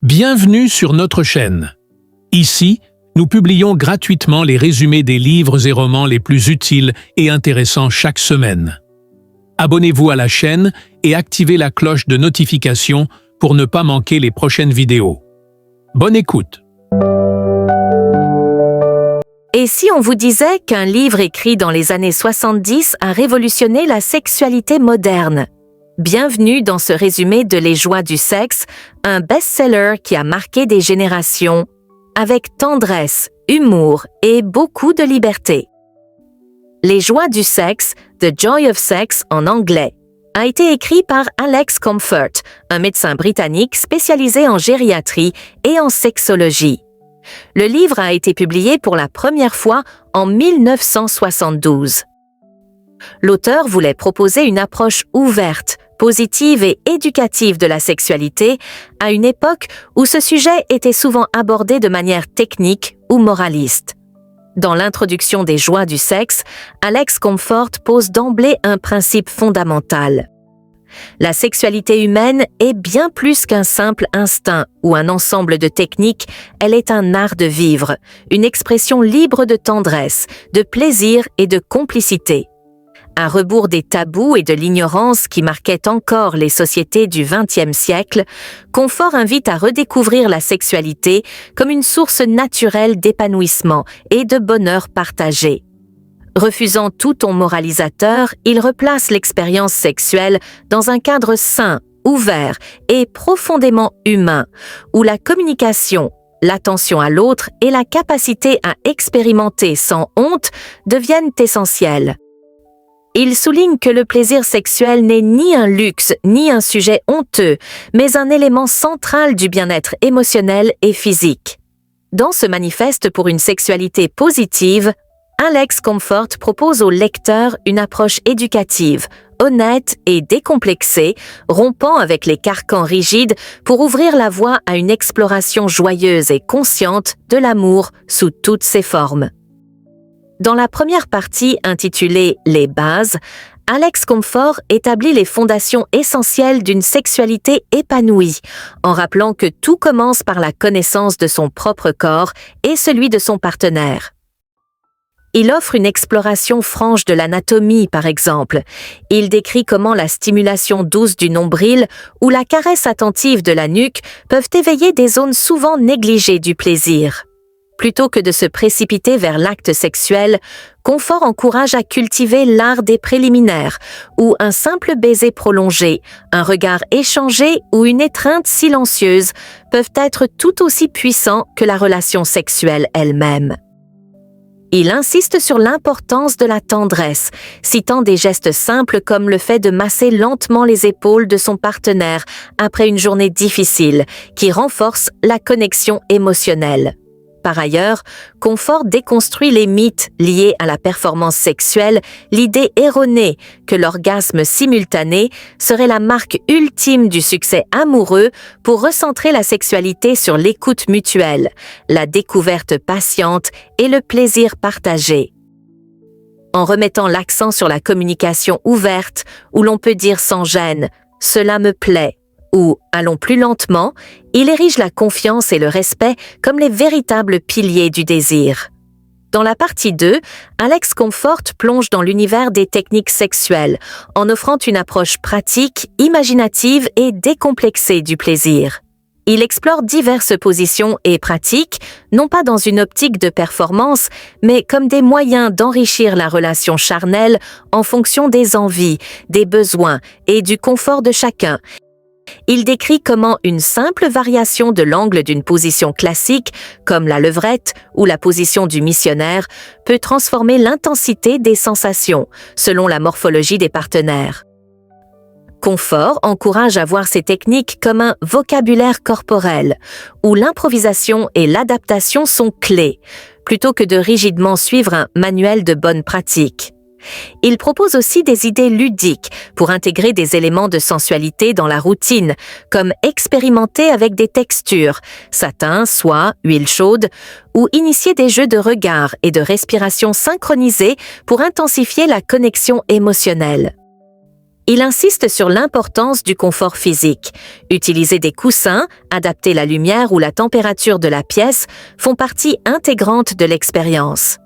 Bienvenue sur notre chaîne. Ici, nous publions gratuitement les résumés des livres et romans les plus utiles et intéressants chaque semaine. Abonnez-vous à la chaîne et activez la cloche de notification pour ne pas manquer les prochaines vidéos. Bonne écoute! Et si on vous disait qu'un livre écrit dans les années 70 a révolutionné la sexualité moderne? Bienvenue dans ce résumé de Les joies du sexe, un best-seller qui a marqué des générations, avec tendresse, humour et beaucoup de liberté. Les joies du sexe, The Joy of Sex en anglais, a été écrit par Alex Comfort, un médecin britannique spécialisé en gériatrie et en sexologie. Le livre a été publié pour la première fois en 1972. L'auteur voulait proposer une approche ouverte, positive et éducative de la sexualité à une époque où ce sujet était souvent abordé de manière technique ou moraliste. Dans l'introduction des joies du sexe, Alex Comfort pose d'emblée un principe fondamental. La sexualité humaine est bien plus qu'un simple instinct ou un ensemble de techniques, elle est un art de vivre, une expression libre de tendresse, de plaisir et de complicité. À rebours des tabous et de l'ignorance qui marquaient encore les sociétés du XXe siècle, Comfort invite à redécouvrir la sexualité comme une source naturelle d'épanouissement et de bonheur partagé. Refusant tout ton moralisateur, il replace l'expérience sexuelle dans un cadre sain, ouvert et profondément humain, où la communication, l'attention à l'autre et la capacité à expérimenter sans honte deviennent essentielles. Il souligne que le plaisir sexuel n'est ni un luxe ni un sujet honteux, mais un élément central du bien-être émotionnel et physique. Dans ce manifeste pour une sexualité positive, Alex Comfort propose au lecteur une approche éducative, honnête et décomplexée, rompant avec les carcans rigides pour ouvrir la voie à une exploration joyeuse et consciente de l'amour sous toutes ses formes. Dans la première partie intitulée « Les bases », Alex Comfort établit les fondations essentielles d'une sexualité épanouie, en rappelant que tout commence par la connaissance de son propre corps et celui de son partenaire. Il offre une exploration franche de l'anatomie, par exemple. Il décrit comment la stimulation douce du nombril ou la caresse attentive de la nuque peuvent éveiller des zones souvent négligées du plaisir. Plutôt que de se précipiter vers l'acte sexuel, Comfort encourage à cultiver l'art des préliminaires, où un simple baiser prolongé, un regard échangé ou une étreinte silencieuse peuvent être tout aussi puissants que la relation sexuelle elle-même. Il insiste sur l'importance de la tendresse, citant des gestes simples comme le fait de masser lentement les épaules de son partenaire après une journée difficile, qui renforce la connexion émotionnelle. Par ailleurs, Comfort déconstruit les mythes liés à la performance sexuelle, l'idée erronée que l'orgasme simultané serait la marque ultime du succès amoureux pour recentrer la sexualité sur l'écoute mutuelle, la découverte patiente et le plaisir partagé. En remettant l'accent sur la communication ouverte, où l'on peut dire sans gêne « cela me plaît », ou « allons plus lentement », il érige la confiance et le respect comme les véritables piliers du désir. Dans la partie 2, Alex Comfort plonge dans l'univers des techniques sexuelles, en offrant une approche pratique, imaginative et décomplexée du plaisir. Il explore diverses positions et pratiques, non pas dans une optique de performance, mais comme des moyens d'enrichir la relation charnelle en fonction des envies, des besoins et du confort de chacun. Il décrit comment une simple variation de l'angle d'une position classique, comme la levrette ou la position du missionnaire, peut transformer l'intensité des sensations, selon la morphologie des partenaires. Comfort encourage à voir ces techniques comme un vocabulaire corporel, où l'improvisation et l'adaptation sont clés, plutôt que de rigidement suivre un manuel de bonne pratique. Il propose aussi des idées ludiques pour intégrer des éléments de sensualité dans la routine, comme expérimenter avec des textures, satin, soie, huile chaude, ou initier des jeux de regard et de respiration synchronisés pour intensifier la connexion émotionnelle. Il insiste sur l'importance du confort physique. Utiliser des coussins, adapter la lumière ou la température de la pièce font partie intégrante de l'expérience.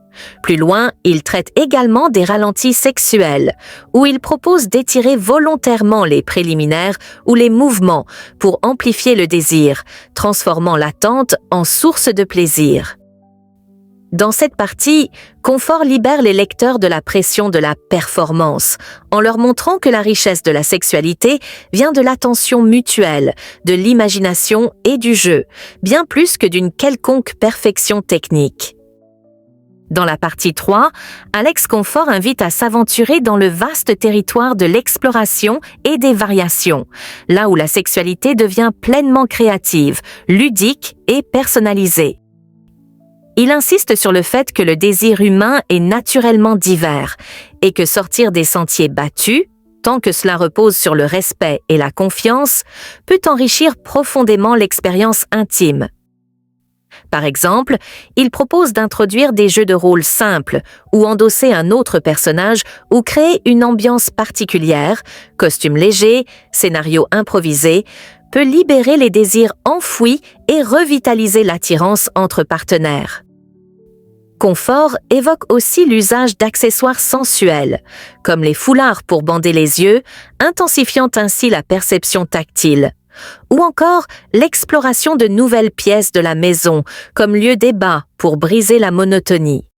Plus loin, il traite également des ralentis sexuels, où il propose d'étirer volontairement les préliminaires ou les mouvements pour amplifier le désir, transformant l'attente en source de plaisir. Dans cette partie, Confort libère les lecteurs de la pression de la performance, en leur montrant que la richesse de la sexualité vient de l'attention mutuelle, de l'imagination et du jeu, bien plus que d'une quelconque perfection technique. Dans la partie 3, Alex Confort invite à s'aventurer dans le vaste territoire de l'exploration et des variations, là où la sexualité devient pleinement créative, ludique et personnalisée. Il insiste sur le fait que le désir humain est naturellement divers et que sortir des sentiers battus, tant que cela repose sur le respect et la confiance, peut enrichir profondément l'expérience intime. Par exemple, il propose d'introduire des jeux de rôle simples ou endosser un autre personnage ou créer une ambiance particulière, costume léger, scénario improvisé, peut libérer les désirs enfouis et revitaliser l'attirance entre partenaires. Confort évoque aussi l'usage d'accessoires sensuels, comme les foulards pour bander les yeux, intensifiant ainsi la perception tactile, ou encore l'exploration de nouvelles pièces de la maison, comme lieu débat pour briser la monotonie.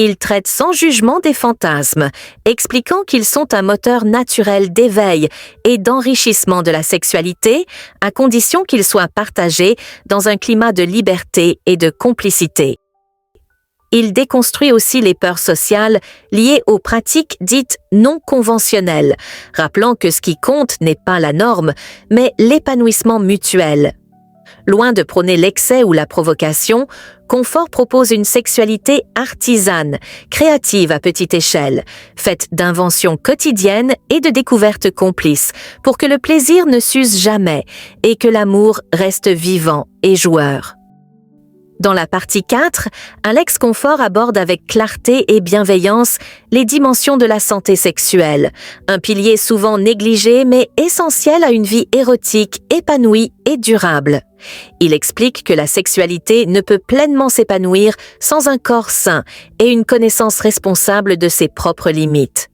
Il traite sans jugement des fantasmes, expliquant qu'ils sont un moteur naturel d'éveil et d'enrichissement de la sexualité, à condition qu'ils soient partagés dans un climat de liberté et de complicité. Il déconstruit aussi les peurs sociales liées aux pratiques dites non conventionnelles, rappelant que ce qui compte n'est pas la norme, mais l'épanouissement mutuel. Loin de prôner l'excès ou la provocation, Confort propose une sexualité artisane, créative à petite échelle, faite d'inventions quotidiennes et de découvertes complices, pour que le plaisir ne s'use jamais et que l'amour reste vivant et joueur. Dans la partie 4, Alex Confort aborde avec clarté et bienveillance les dimensions de la santé sexuelle, un pilier souvent négligé mais essentiel à une vie érotique, épanouie et durable. Il explique que la sexualité ne peut pleinement s'épanouir sans un corps sain et une connaissance responsable de ses propres limites.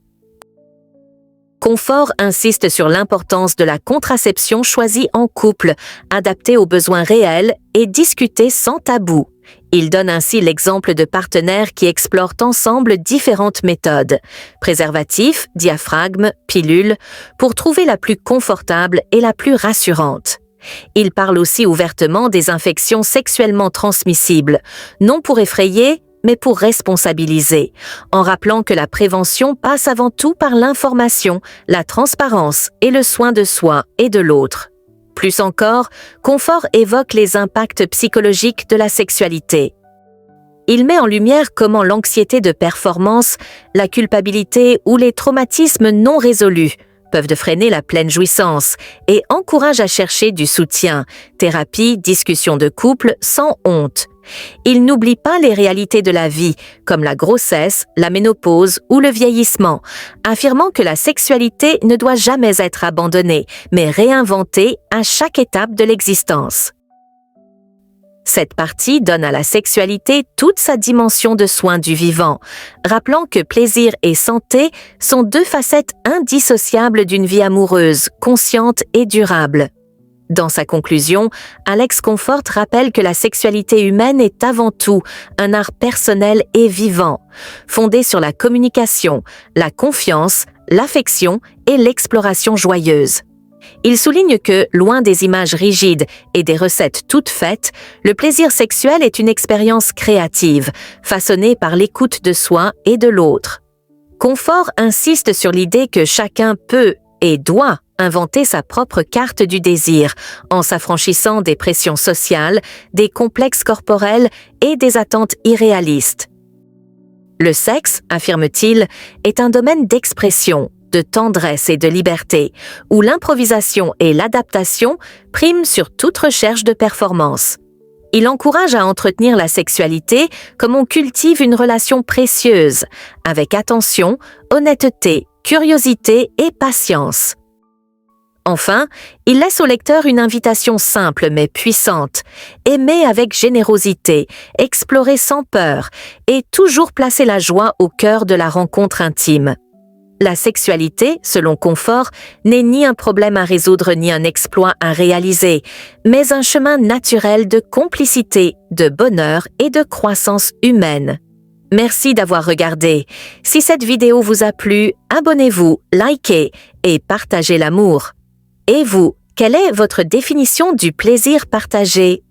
Confort insiste sur l'importance de la contraception choisie en couple, adaptée aux besoins réels et discutée sans tabou. Il donne ainsi l'exemple de partenaires qui explorent ensemble différentes méthodes, préservatifs, diaphragme, pilules, pour trouver la plus confortable et la plus rassurante. Il parle aussi ouvertement des infections sexuellement transmissibles, non pour effrayer, mais pour responsabiliser, en rappelant que la prévention passe avant tout par l'information, la transparence et le soin de soi et de l'autre. Plus encore, Confort évoque les impacts psychologiques de la sexualité. Il met en lumière comment l'anxiété de performance, la culpabilité ou les traumatismes non résolus peuvent freiner la pleine jouissance et encourage à chercher du soutien, thérapie, discussion de couple sans honte. Il n'oublie pas les réalités de la vie, comme la grossesse, la ménopause ou le vieillissement, affirmant que la sexualité ne doit jamais être abandonnée, mais réinventée à chaque étape de l'existence. Cette partie donne à la sexualité toute sa dimension de soin du vivant, rappelant que plaisir et santé sont deux facettes indissociables d'une vie amoureuse, consciente et durable. Dans sa conclusion, Alex Confort rappelle que la sexualité humaine est avant tout un art personnel et vivant, fondé sur la communication, la confiance, l'affection et l'exploration joyeuse. Il souligne que, loin des images rigides et des recettes toutes faites, le plaisir sexuel est une expérience créative, façonnée par l'écoute de soi et de l'autre. Confort insiste sur l'idée que chacun peut et doit inventer sa propre carte du désir, en s'affranchissant des pressions sociales, des complexes corporels et des attentes irréalistes. Le sexe, affirme-t-il, est un domaine d'expression, de tendresse et de liberté, où l'improvisation et l'adaptation priment sur toute recherche de performance. Il encourage à entretenir la sexualité comme on cultive une relation précieuse, avec attention, honnêteté curiosité et patience. Enfin, il laisse au lecteur une invitation simple mais puissante. Aimer avec générosité, explorer sans peur et toujours placer la joie au cœur de la rencontre intime. La sexualité, selon Confort, n'est ni un problème à résoudre ni un exploit à réaliser, mais un chemin naturel de complicité, de bonheur et de croissance humaine. Merci d'avoir regardé. Si cette vidéo vous a plu, abonnez-vous, likez et partagez l'amour. Et vous, quelle est votre définition du plaisir partagé?